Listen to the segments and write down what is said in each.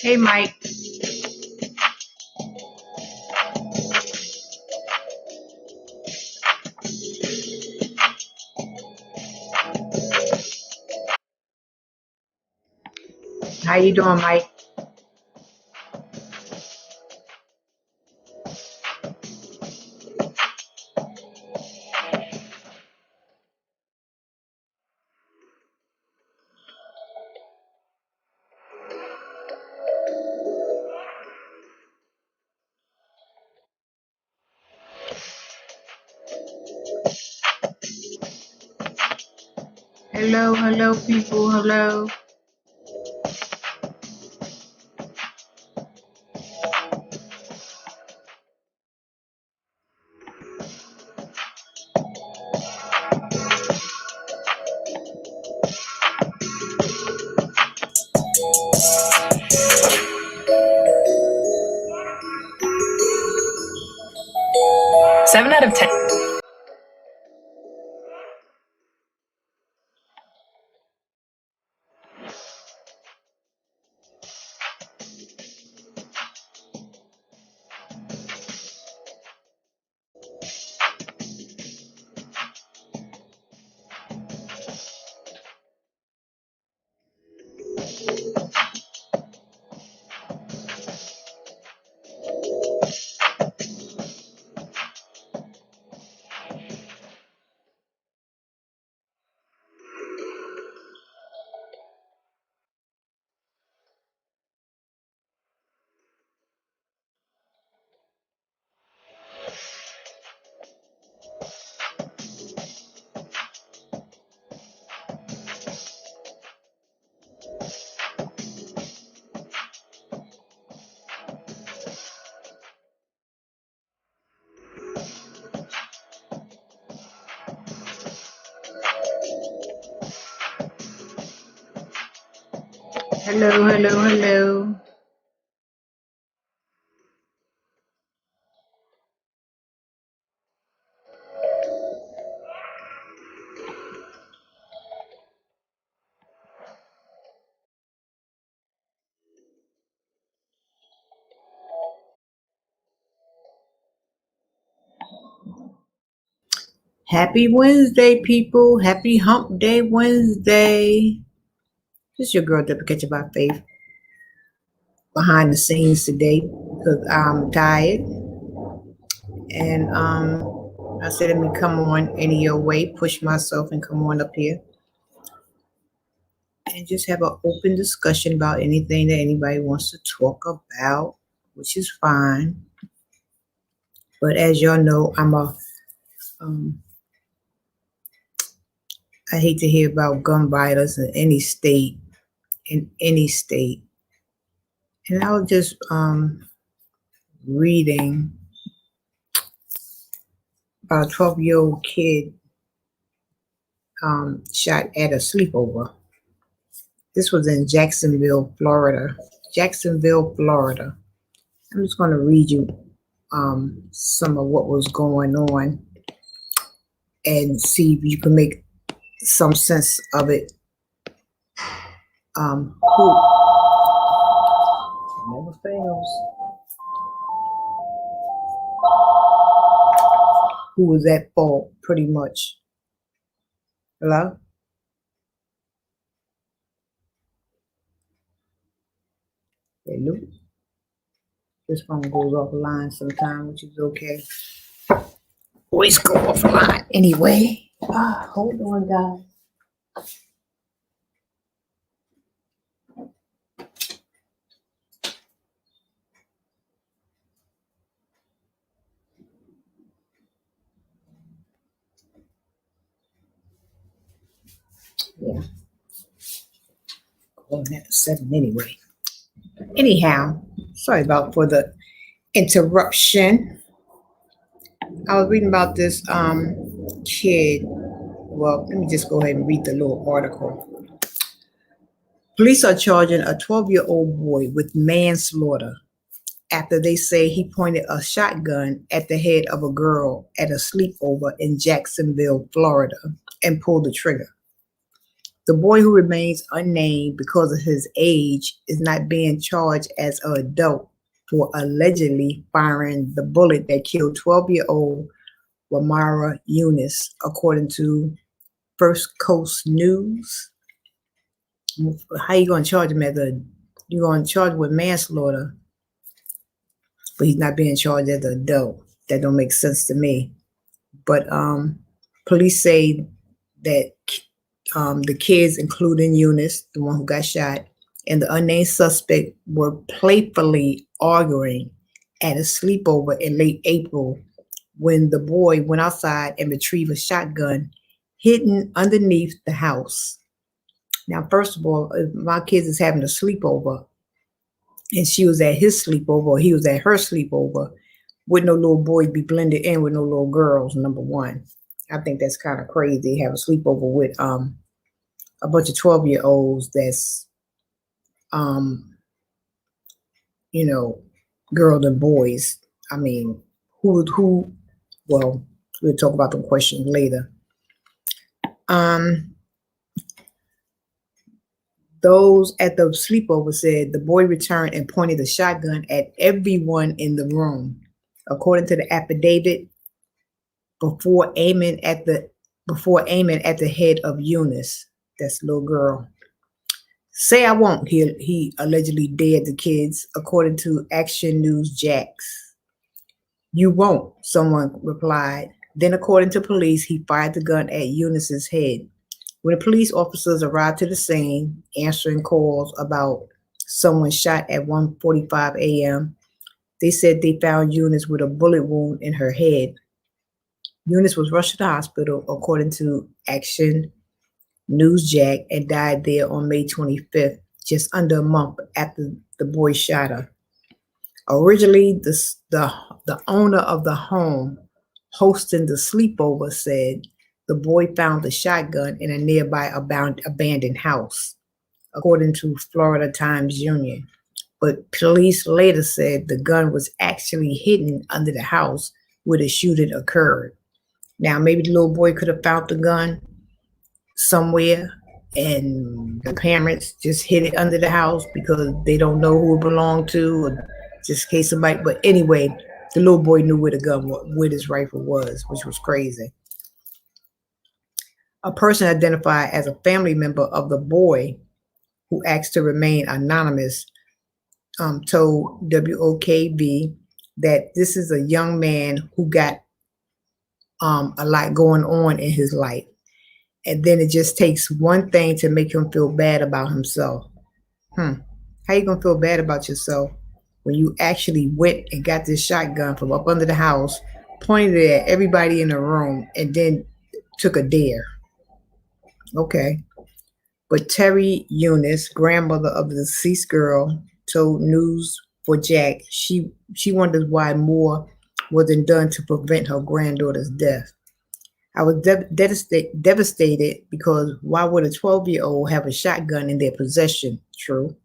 Hey, Mike. How you doing, Mike? Hello, hello, people. Hello. Seven out of 10. Hello, hello, hello. Happy Wednesday, people. Happy Hump Day Wednesday. This is your girl, Deborah Catcher by Faith. Behind the scenes today because I'm tired. And I said, let me come on any your way, push myself and come on up here and just have an open discussion about anything that anybody wants to talk about, which is fine. But as y'all know, I hate to hear about gun violence in any state, And I was just reading about a 12-year-old kid shot at a sleepover. This was in Jacksonville, Florida. I'm just going to read you some of what was going on and see if you can make some sense of it. Who never fails. Who was at fault, pretty much. Hello? Hello? This phone goes offline sometime, which is okay. Always go offline anyway. Hold on, guys. Yeah. Going at 7 anyway. Anyhow, sorry about for the interruption. I was reading about this kid. Well, let me just go ahead and read the little article. Police are charging a 12-year-old boy with manslaughter after they say he pointed a shotgun at the head of a girl at a sleepover in Jacksonville, Florida, and pulled the trigger. The boy, who remains unnamed because of his age, is not being charged as an adult for allegedly firing the bullet that killed 12-year-old Wamara Yunus, according to First Coast News. How you going to charge him you're going to charge him with manslaughter, but he's not being charged as an adult? That don't make sense to me. But police say that the kids, including Eunice, the one who got shot, and the unnamed suspect were playfully arguing at a sleepover in late April when the boy went outside and retrieved a shotgun hidden underneath the house. Now, first of all, if my kids is having a sleepover and she was at his sleepover or he was at her sleepover, would no little boys be blended in with no little girls, number one? I think that's kind of crazy. Have a sleepover with a bunch of 12-year-olds that's girls and boys. I mean, who well, we'll talk about the question later. Those at the sleepover said the boy returned and pointed the shotgun at everyone in the room. According to the affidavit, before aiming at the head of Eunice, that's the little girl. Say I won't, he allegedly dared the kids, according to Action News Jax. You won't, someone replied. Then, according to police, he fired the gun at Eunice's head. When the police officers arrived to the scene, answering calls about someone shot at 1:45 a.m., they said they found Eunice with a bullet wound in her head. Eunice was rushed to the hospital, according to Action News Jack, and died there on May 25th, just under a month after the boy shot her. Originally, the owner of the home hosting the sleepover said the boy found the shotgun in a nearby abandoned house, according to Florida Times Union. But police later said the gun was actually hidden under the house where the shooting occurred. Now, maybe the little boy could have found the gun somewhere and the parents just hid it under the house because they don't know who it belonged to, or just in case somebody. But anyway, the little boy knew where the gun, where his rifle was, which was crazy. A person identified as a family member of the boy, who asked to remain anonymous, told WOKV that this is a young man who got a lot going on in his life. And then it just takes one thing to make him feel bad about himself. How you gonna feel bad about yourself when you actually went and got this shotgun from up under the house, pointed it at everybody in the room, and then took a dare? Okay. But Terry Eunice, grandmother of the deceased girl, told News4Jack she wonders why more wasn't done to prevent her granddaughter's death. I was devastated because why would a 12-year-old have a shotgun in their possession? True.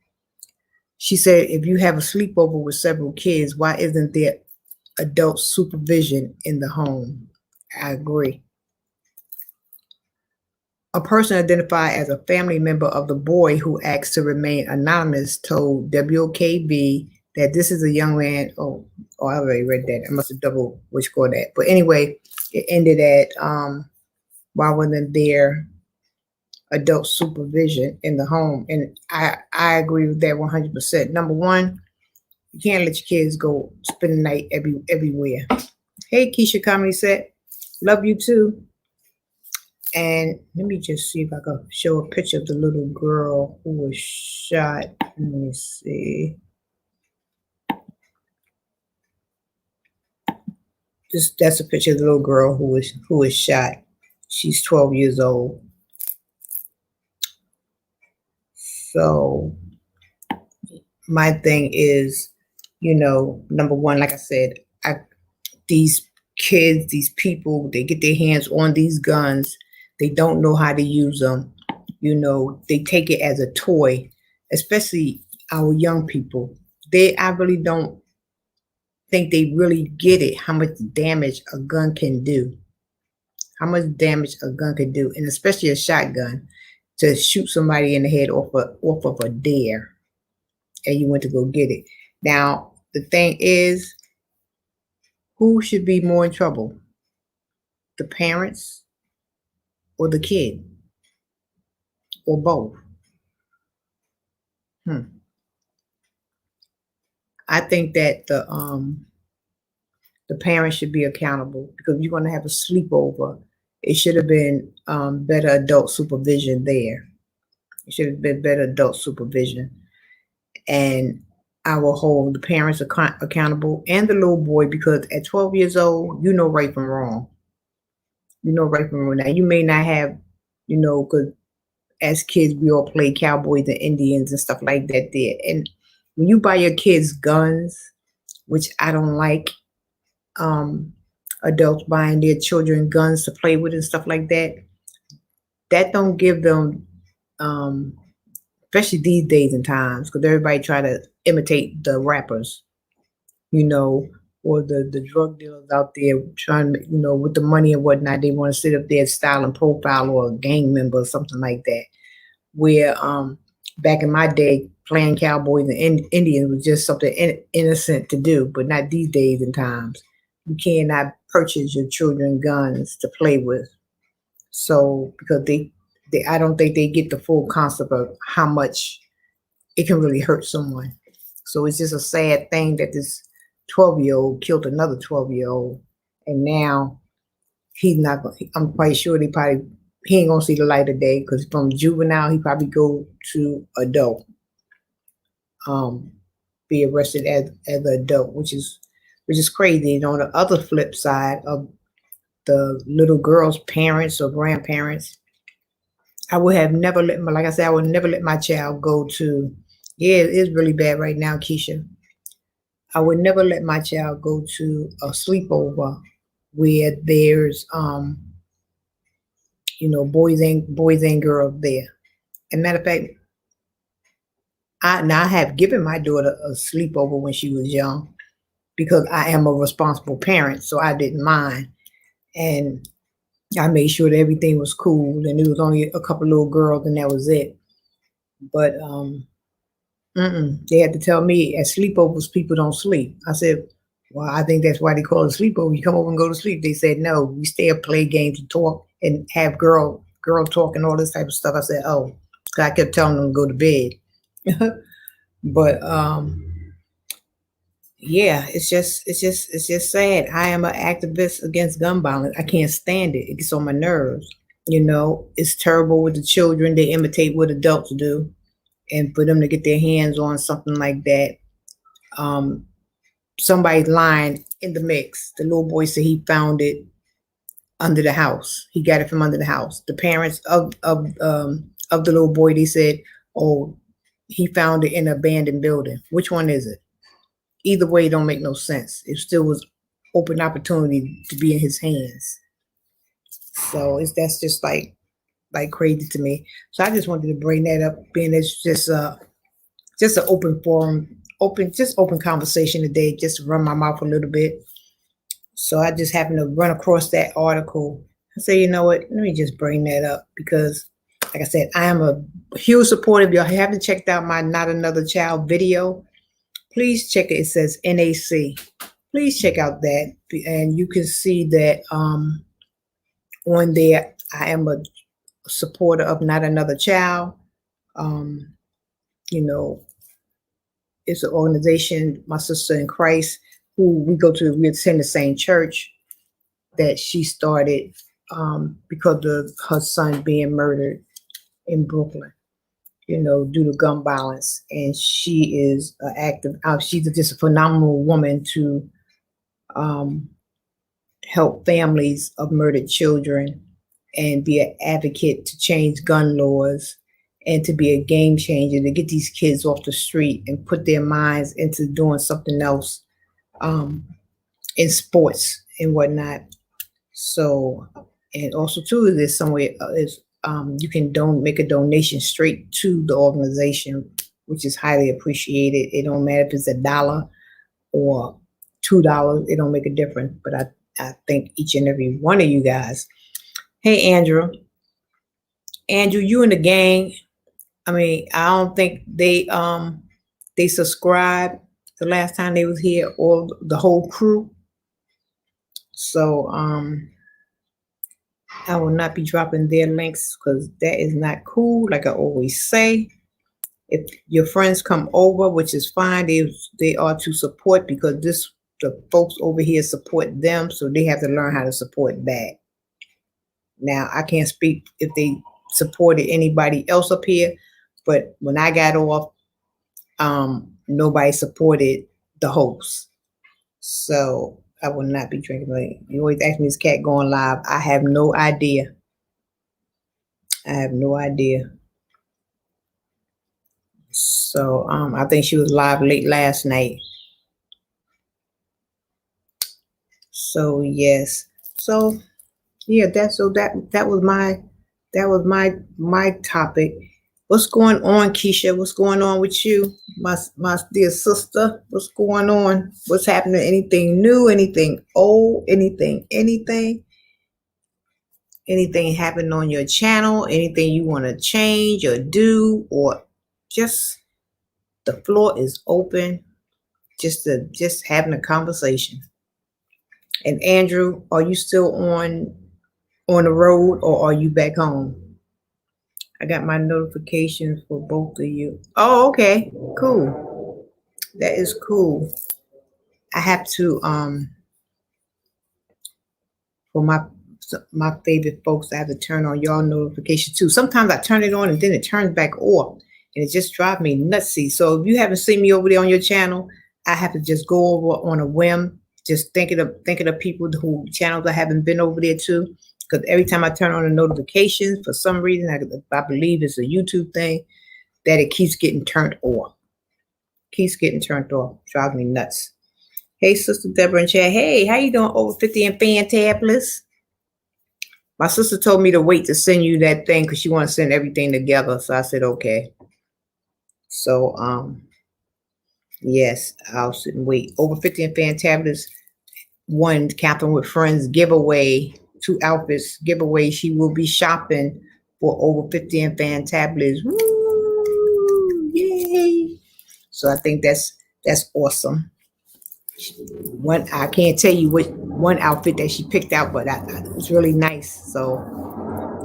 She said, if you have a sleepover with several kids, why isn't there adult supervision in the home? I agree. A person identified as a family member of the boy who asked to remain anonymous told WOKV that this is a young man. Oh, I already read that. I must have double which score that. But anyway, it ended at why wasn't there adult supervision in the home? And I agree with that 100%. Number one, you can't let your kids go spend the night everywhere. Hey, Keisha Comedy Set, love you too. And let me just see if I can show a picture of the little girl who was shot. Let me see. That's a picture of the little girl who was shot. She's 12 years old. So my thing is, number one, like I said, these kids, these people, they get their hands on these guns. They don't know how to use them. They take it as a toy, especially our young people. I really don't think they really get it, how much damage a gun can do. And especially a shotgun. to shoot somebody in the head off of a dare, and you went to go get it. Now, the thing is, who should be more in trouble? The parents or the kid? Or both? I think that the parents should be accountable, because if you're going to have a sleepover, it should have been better adult supervision there. It should have been better adult supervision. And I will hold the parents accountable and the little boy, because at 12 years old, you know right from wrong. You know right from wrong. Now, you may not have, because as kids, we all play cowboys and Indians and stuff like that there. And when you buy your kids guns, which I don't like, adults buying their children guns to play with and stuff like that, that don't give them, especially these days and times, because everybody try to imitate the rappers, or the drug dealers out there trying to, with the money and whatnot, they want to sit up there style and profile or a gang member or something like that. Where back in my day, playing cowboys and Indians was just something innocent to do, but not these days and times. You cannot purchase your children guns to play with. So, because I don't think they get the full concept of how much it can really hurt someone. So it's just a sad thing that this 12-year-old killed another 12-year-old, and now he's not going. I'm quite sure he ain't gonna see the light of day, because from juvenile he probably go to adult, be arrested as an adult, which is crazy. And on the other flip side of the little girl's parents or grandparents, I would have never like I said, I would never let my child go to. Yeah, it is really bad right now, Keisha. I would never let my child go to a sleepover where there's boys and girls there. And matter of fact, I have given my daughter a sleepover when she was young, because I am a responsible parent, so I didn't mind. And I made sure that everything was cool, and it was only a couple little girls, and that was it. But they had to tell me at sleepovers people don't sleep. I said, well, I think that's why they call it sleepover. You come over and go to sleep. They said, no, we stay up, play games, and talk, and have girl talk and all this type of stuff. I said, oh, I kept telling them to go to bed. But yeah, it's just sad. I am an activist against gun violence. I can't stand it. It gets on my nerves. It's terrible with the children. They imitate what adults do, and for them to get their hands on something like that, somebody's lying in the mix. The little boy said he found it under the house. He got it from under the house. The parents of the little boy, they said, oh, he found it in an abandoned building. Which one is it? Either way, it don't make no sense. It still was open opportunity to be in his hands. So that's just like crazy to me. So I just wanted to bring that up, being it's just an open forum, open conversation today, just to run my mouth a little bit. So I just happened to run across that article. I say, you know what? Let me just bring that up, because, like I said, I am a huge supporter. If y'all haven't checked out my Not Another Child video, please check it. It says NAC. Please check out that, and you can see that on there. I am a supporter of Not Another Child. It's an organization, my sister in Christ, who we attend the same church, that she started because of her son being murdered in Brooklyn, due to gun violence. And she is she's just a phenomenal woman to help families of murdered children and be an advocate to change gun laws, and to be a game changer, to get these kids off the street and put their minds into doing something else in sports and whatnot. So, and also too, there's somewhere you can make a donation straight to the organization, which is highly appreciated. It don't matter if it's $1 or $2, it don't make a difference. But I thank each and every one of you guys. Hey, Andrew. Andrew, you and the gang. I mean, I don't think they subscribed the last time they was here, or the whole crew. So I will not be dropping their links because that is not cool. Like I always say, if your friends come over, which is fine, they are to support, because the folks over here support them, so they have to learn how to support back. Now I can't speak if they supported anybody else up here, but when I got off, nobody supported the host. So I will not be drinking. Like, you always ask me, is Cat going live? I have no idea. I have no idea. So I think she was live late last night. So yes. So yeah, that was my topic. What's going on, Keisha? What's going on with you, my dear sister? What's going on? What's happening? Anything new? Anything old? Anything happen on your channel? Anything you want to change or do, or just the floor is open, just having a conversation. And Andrew, are you still on the road, or are you back home? I got my notifications for both of you. Oh, okay, cool. That is cool. I have to for my favorite folks, I have to turn on y'all notification too. Sometimes I turn it on and then it turns back off, and it just drives me nutsy. So if you haven't seen me over there on your channel, I have to just go over on a whim, just thinking of people who channels I haven't been over there to. Because every time I turn on the notifications, for some reason, I believe it's a YouTube thing, that it keeps getting turned off. Drives me nuts. Hey, Sister Deborah and Chad. Hey, how you doing? Over 50 and fantabulous. My sister told me to wait to send you that thing because she want to send everything together. So I said, okay. So, yes, I'll sit and wait. Over 50 and fantabulous won Catherine with Friends giveaway, 2 outfits giveaway. She will be shopping for Over 50 and fantabulous. Woo! Yay! So I think that's awesome. I can't tell you which one outfit that she picked out, but it's really nice. So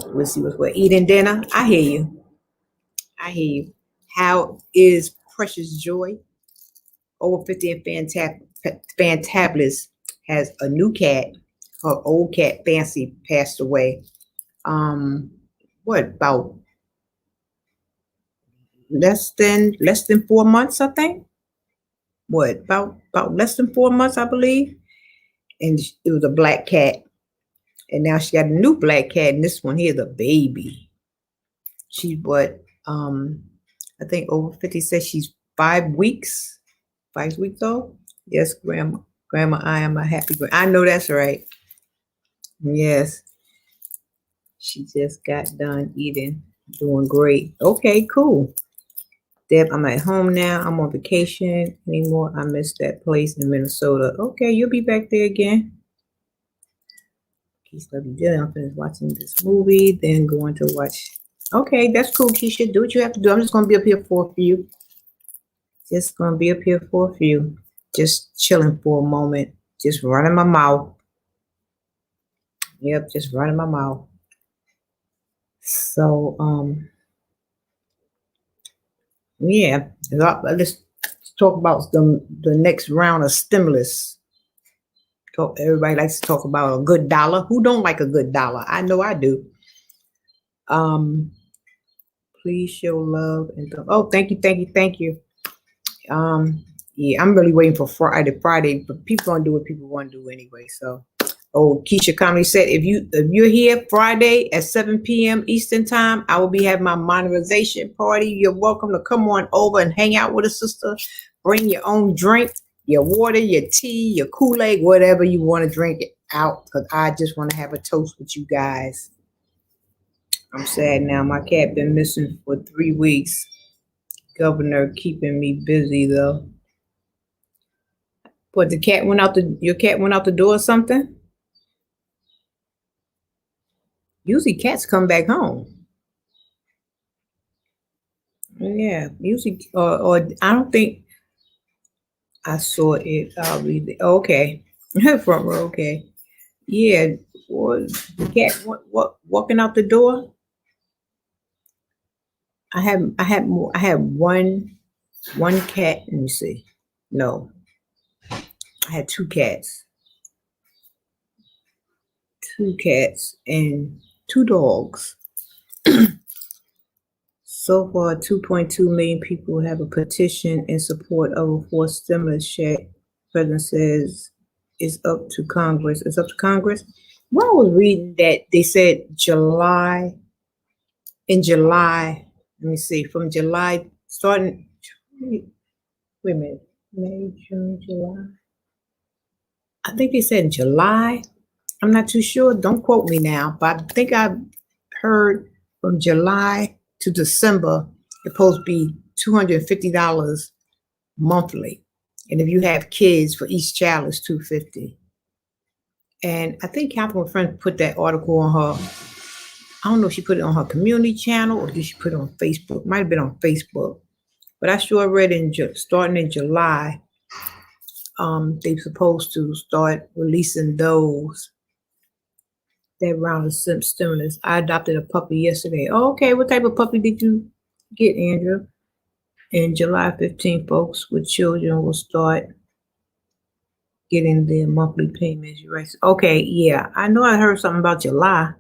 we'll see what we're eating dinner. I hear you. How is Precious Joy? Over 50 and fantabulous has a new cat. Her old cat Fancy passed away. What, about less than 4 months, I think. What, about less than 4 months, I believe. And it was a black cat. And now she got a new black cat, and this one here is a baby. She's I think over 50 says she's 5 weeks. 5 weeks old. Yes, Grandma, I am a happy grandma. I know that's right. Yes. She just got done eating. Doing great. Okay, cool. Deb, I'm at home now. I'm on vacation anymore. I missed that place in Minnesota. Okay, you'll be back there again. Keisha, love you dearly. I'm finished watching this movie, then going to watch. Okay, that's cool, Keisha. Do what you have to do. I'm just going to be up here for a few. Just chilling for a moment. Just running my mouth. Yep, just running my mouth. So, yeah, let's talk about the next round of stimulus. Everybody likes to talk about a good dollar. Who don't like a good dollar? I know I do. Please show love and thank you. Yeah, I'm really waiting for Friday, but people gonna do what people want to do anyway. So, Keisha Comedy said, if you're here Friday at 7 p.m. Eastern time, I will be having my monetization party. You're welcome to come on over and hang out with a sister. Bring your own drink, your water, your tea, your Kool-Aid, whatever you want to drink it out, because I just want to have a toast with you guys. I'm sad now. My cat been missing for 3 weeks. Governor keeping me busy though. But your cat went out the door or something? Usually cats come back home. Yeah, usually, or I don't think I saw it. I'll read it. Okay, front row. Okay, yeah. Or the cat, what, walking out the door. I had one cat. Let me see. No, I had two cats, and two dogs. So far, 2.2 million people have a petition in support of a fourth stimulus check. President says it's up to Congress. It's up to Congress. When I was reading that, they said in July, let me see, from July, starting, wait a minute, May, June, July. I think they said in July. I'm not too sure. Don't quote me now, but I think I heard from July to December, it's supposed to be $250 monthly. And if you have kids, for each child is $250. And I think Catherine Friend put that article on her, I don't know if she put it on her community channel or did she put it on Facebook? Might have been on Facebook. But I sure read starting in July, they're supposed to start releasing those, that round of stimulus. I adopted a puppy yesterday. Oh, okay, what type of puppy did you get, Andrew? In July 15th, folks with children will start getting their monthly payments. You're right. Okay, yeah, I know I heard something about July.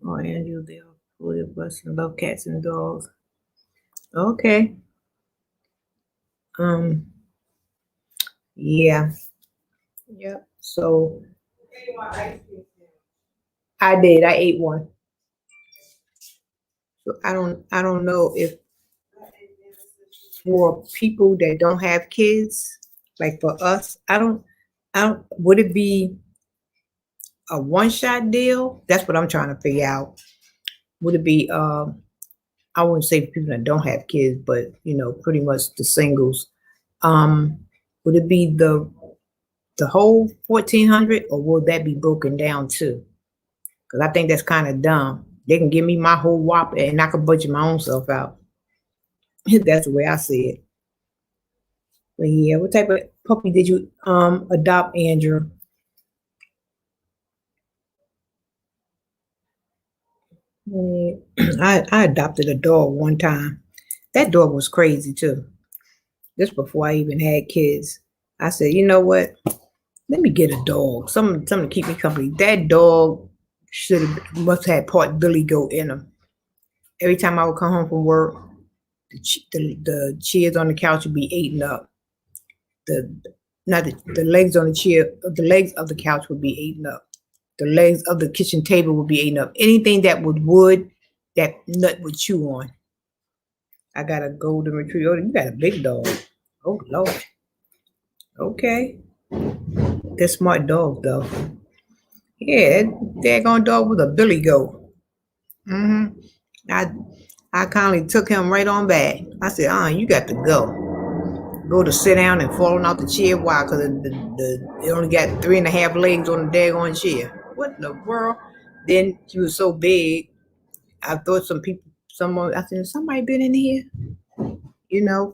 Oh, Andrew, they're fully blessed and love cats and dogs. Okay. Yeah. Yep. So I did. I ate one. So I don't know if for people that don't have kids, like for us, I don't, would it be a one-shot deal? That's what I'm trying to figure out. Would it be, I wouldn't say for people that don't have kids, but pretty much the singles. Would it be the whole 1,400, or will that be broken down too? Because I think that's kind of dumb. They can give me my whole whop and I can budget my own self out. That's the way I see it. But yeah, what type of puppy did you adopt, Andrew? Yeah, I adopted a dog one time. That dog was crazy too. Just before I even had kids, I said, you know what? Let me get a dog. Something to keep me company. That dog must have part Billy Goat in him. Every time I would come home from work, the chairs on the couch would be eaten up. The legs on the chair, the legs of the couch would be eaten up. The legs of the kitchen table would be eaten up. Anything that was wood, that nut would chew on. I got a golden retriever. Oh, you got a big dog. Oh Lord. Okay. They're smart dogs though. Yeah, that daggone dog was a Billy Goat. I kindly took him right on back. I said, you got to go. Go to sit down and falling off the chair. Why? Because it only got 3.5 legs on the daggone chair. What in the world? Then he was so big, I thought I said, somebody been in here?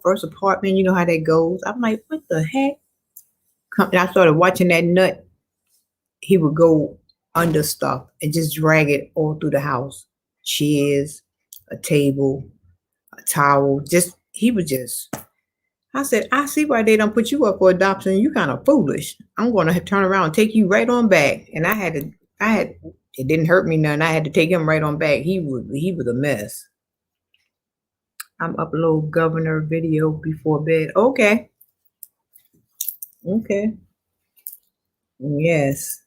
First apartment, you know how that goes. I'm like, what the heck? And I started watching that nut. He would go under stuff and just drag it all through the house. Chairs, a table, a towel. I said, I see why they don't put you up for adoption. You kind of foolish. I'm going to turn around and take you right on back. And it didn't hurt me none. I had to take him right on back. He was a mess. I'm upload governor video before bed. Okay. Yes.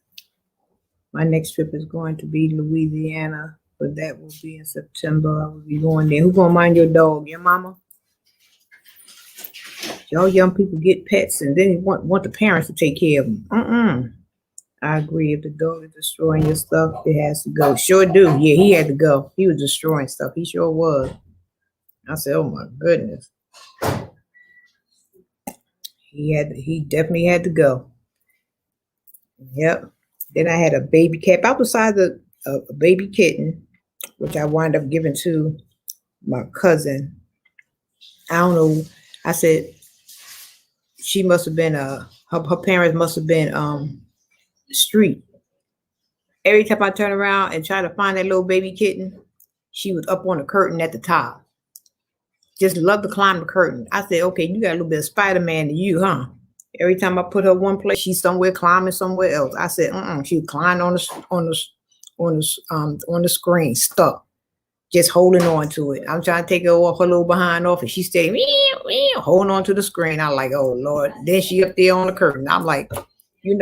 My next trip is going to be Louisiana, but that will be in September. I will be going there. Who's going to mind your dog? Your mama? Y'all young people get pets and then you want the parents to take care of them. I agree. If the dog is destroying your stuff, it has to go. Sure do. Yeah, he had to go. He was destroying stuff. He sure was. I said, oh my goodness. He definitely had to go. Yep. Then I had a baby cat. About the size of a baby kitten, which I wound up giving to my cousin. I don't know. I said she must have been her parents must have been street. Every time I turn around and try to find that little baby kitten, she was up on the curtain at the top. Just love to climb the curtain. I said, okay, you got a little bit of Spider-Man to you, huh? Every time I put her one place, she's somewhere climbing somewhere else. I said, she climbed on the screen, stuck, just holding on to it. I'm trying to take her off her little behind off, and she stayed holding on to the screen. I'm like, oh Lord. Then she up there on the curtain. I'm like, you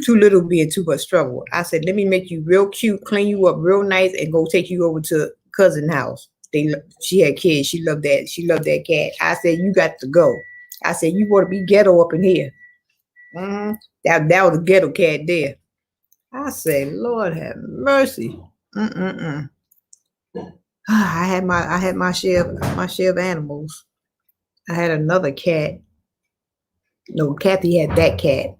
too little being too much trouble. I said, let me make you real cute, clean you up real nice, and go take you over to cousin house. She had kids. She loved that. She loved that cat. I said, you got to go. I said, you want to be ghetto up in here. That was a ghetto cat there. I said, Lord have mercy. I had my share of animals. I had another cat. No, Kathy had that cat.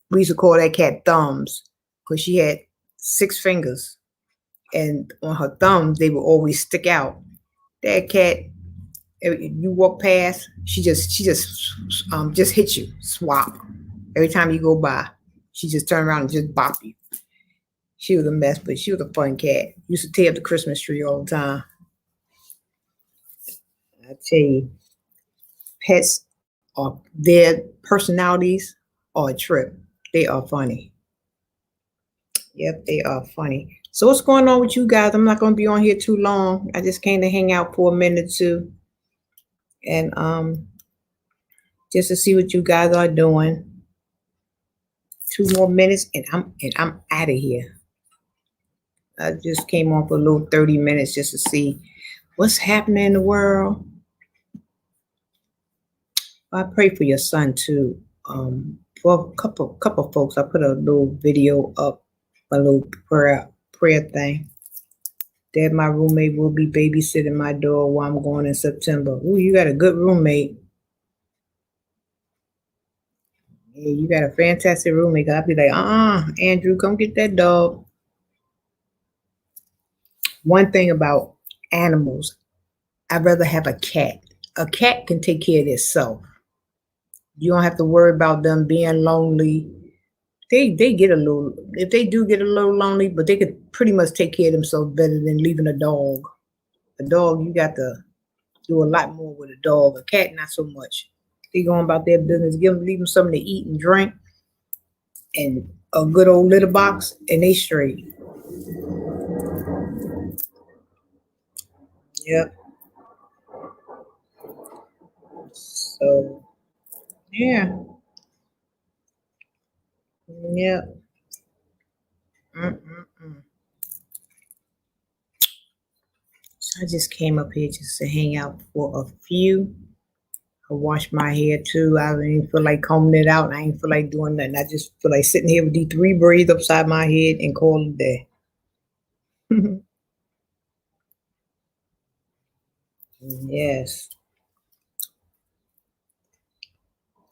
We used to call that cat Thumbs because she had 6 fingers, and on her thumbs they would always stick out. That cat, you walk past, she just hit you, swap. Every time you go by, she just turn around and just bop you. She was a mess, but she was a fun cat. Used to tear up the Christmas tree all the time. I tell you, pets are, their personalities are a trip. They are funny. Yep, they are funny. So what's going on with you guys? I'm not going to be on here too long. I just came to hang out for a minute or two, and just to see what you guys are doing. 2 more minutes, and I'm out of here. I just came on for a little 30 minutes just to see what's happening in the world. I pray for your son too. For a couple folks, I put a little video up, a little prayer thing. That my roommate will be babysitting my dog while I'm going in September. Ooh, you got a good roommate. Yeah, you got a fantastic roommate. I'll be like, Andrew, come get that dog. One thing about animals, I'd rather have a cat. A cat can take care of itself. You don't have to worry about them being lonely. They get a little, if they do get a little lonely, but they could pretty much take care of themselves better than leaving a dog. A dog, you got to do a lot more with a dog. A cat, not so much. They going about their business. Leave them something to eat and drink, and a good old litter box, and they straight. Yep. So, yeah. Yep. So I just came up here just to hang out for a few. I wash my hair too. I don't even feel like combing it out. I ain't feel like doing nothing. I just feel like sitting here with these 3 braids upside my head and call it a day. Yes.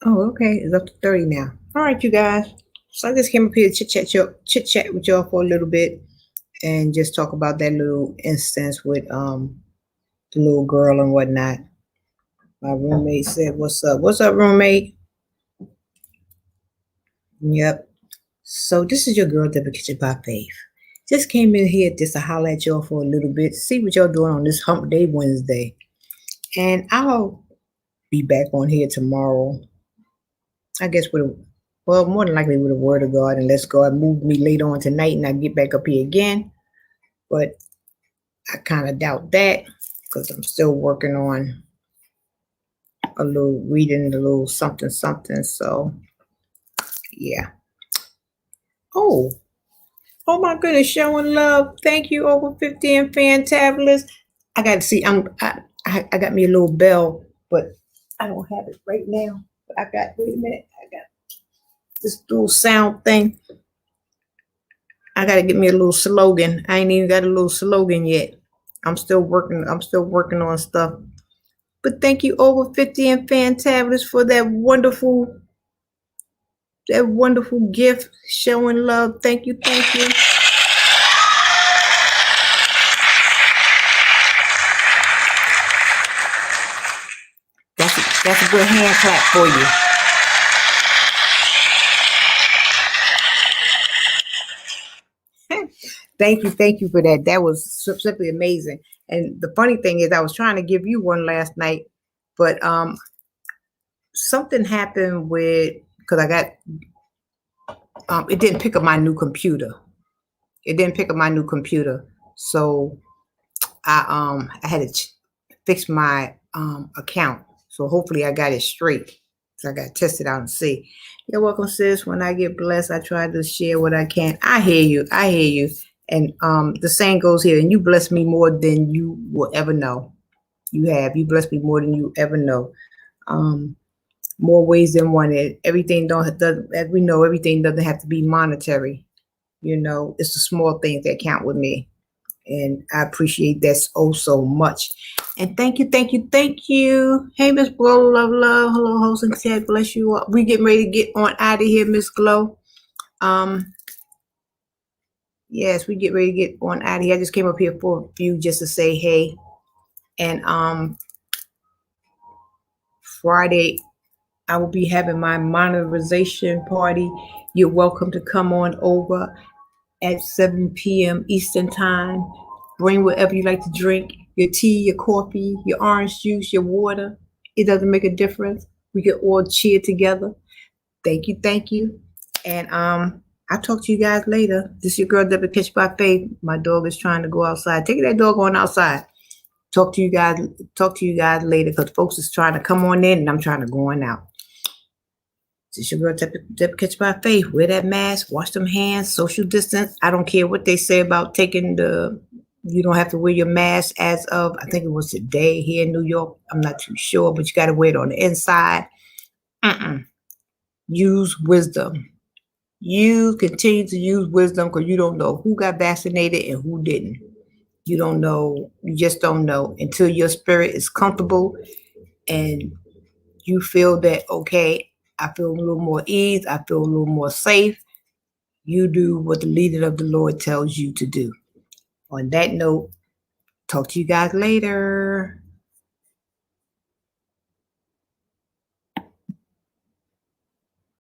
Oh, okay. It's up to 30 now. All right, you guys. So I just came up here to chit chat with y'all for a little bit and just talk about that little instance with the little girl and whatnot. My roommate said, "What's up? What's up, roommate?" Yep. So this is your girl, Deborah Kitchen by Faith. Just came in here just to holler at y'all for a little bit, see what y'all doing on this Hump Day Wednesday. And I'll be back on here tomorrow. I guess more than likely with a word of God, unless God move me later on tonight and I get back up here again. But I kind of doubt that because I'm still working on reading a little something. So yeah. Oh my goodness, showing love. Thank you, over 50 and Fantabulous. I got to see. I got me a little bell, but I don't have it right now. But wait a minute. I got this little sound thing. I got to get me a little slogan. I ain't even got a little slogan yet. I'm still working on stuff. But thank you, over 50 and Fantabulous, for that wonderful gift, showing love. Thank you. That's a good hand clap for you. Thank you for that. That was simply amazing. And the funny thing is, I was trying to give you one last night, but something happened with because I got it didn't pick up my new computer. It didn't pick up my new computer, so I had to fix my account. So hopefully I got it straight. So I got to test it out and see. You're welcome, sis. When I get blessed, I try to share what I can. I hear you. I hear you. And the saying goes here, and you bless me more than you will ever know. You have. You blessed me more than you ever know. More ways than one. Everything as we know, everything doesn't have to be monetary. You know, it's the small things that count with me. And I appreciate that so much. And thank you, thank you, thank you. Hey, Miss Glow, love. Hello, host and Ted, bless you all. We getting ready to get on out of here, Miss Glow. Yes, we get ready to get on out of here. I just came up here for a few just to say hey. And Friday, I will be having my monetization party. You're welcome to come on over at 7 p.m. Eastern Time. Bring whatever you like to drink, your tea, your coffee, your orange juice, your water. It doesn't make a difference. We can all cheer together. Thank you. And I'll talk to you guys later. This is your girl, Deborah Catch by Faith. My dog is trying to go outside. Take that dog on outside. Talk to you guys later because folks is trying to come on in and I'm trying to go on out. This is your girl, Deborah Catch by Faith. Wear that mask, wash them hands, social distance. I don't care what they say about you don't have to wear your mask as of, I think it was today here in New York. I'm not too sure, but you got to wear it on the inside. Use wisdom. You continue to use wisdom because you don't know who got vaccinated and who didn't. You don't know. You just don't know until your spirit is comfortable and you feel that, okay, I feel a little more ease. I feel a little more safe. You do what the leader of the Lord tells you to do. On that note, talk to you guys later.